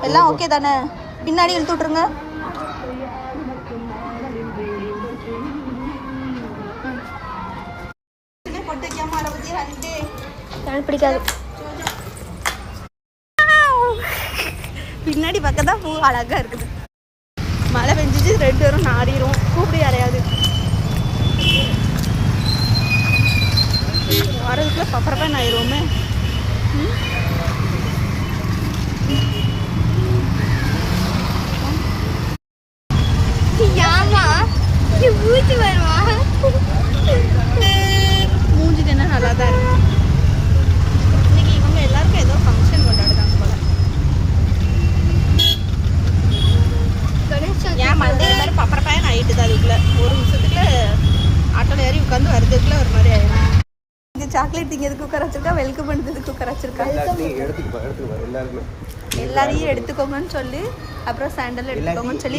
எல்லாம் ஓகே தானே? பின்னாடி இழுத்து விட்ருங்க. பிடிக்காது. பின்னாடி பக்கம் தான் பூ அழகா இருக்குது. மழை பெஞ்சிச்சு 2 பேரும் நாடிரும். கூப்பிடு யாரையாவது. வரதுக்குள்ள பப்பரப்பேன் ஆயிடுவோமே. மூஞ்சிக்கு என்ன நல்லா தான் இருக்கு. இன்னைக்கு இவங்க எல்லாருக்கும் ஏதோ ஃபங்க்ஷன் கொண்டாடுறாங்க போல. ஏன் மந்தைய மாதிரி பப்பரப்பேன் ஆகிட்டு தான். அதுக்குள்ள ஒரு நிமிஷத்துக்குள்ள ஆட்டோல ஏறி உட்காந்து வரதுக்குள்ள ஒரு மாதிரி ஆயிடும். இங்கே சாக்லேட் திங்கிறதுக்கு உட்கார வச்சிருக்கா, வெல்கம் பண்ணுறதுக்கு உட்கார வச்சிருக்கா. எல்லாரையும் எடுத்துக்கோங்கன்னு சொல்லி, அப்புறம் சாண்டல் எடுத்துக்கோங்கன்னு சொல்லி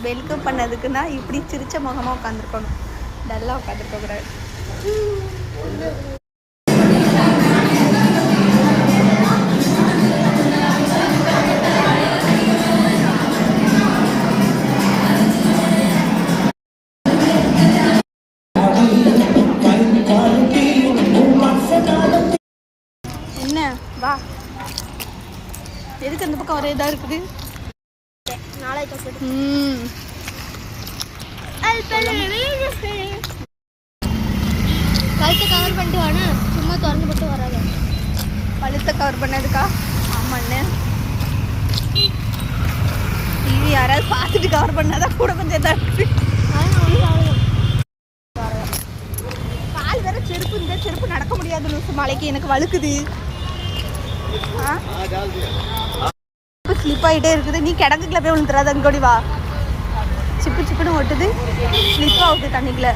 வெல்கம் பண்ணதுக்குன்னா இப்படி சிரிச்ச முகமாக உட்காந்துருக்கணும். டல்லாக உட்காந்துருக்க கூடாது. என்ன வா, எதுக்கு அந்த பக்கம் ஒரே இதாக இருக்குது? கழுத்தை கவர் பண்ணிட்டு வாங்க, சும்மா திறந்து போட்டு வராது. கழுத்தை கவர் பண்ணதுக்கா? ஆமாண்ணே. டிவி யாராவது பார்த்துட்டு கவர் பண்ணாதான் கூட கொஞ்சம் இதாக இருக்குது. கால் வேற செருப்பு, இந்த செருப்பு நடக்க முடியாது லூசு. மலைக்கு எனக்கு வழுக்குது. ஸ்லிப் ஆகிட்டே இருக்குது. நீ கிடங்குக்குள்ள போய் விழுந்துடாது. அங்கோடி வா. சிப்பு சிப்புன்னு ஒட்டுது. ஸ்லிப் ஆகுது தண்ணிக்குள்ள.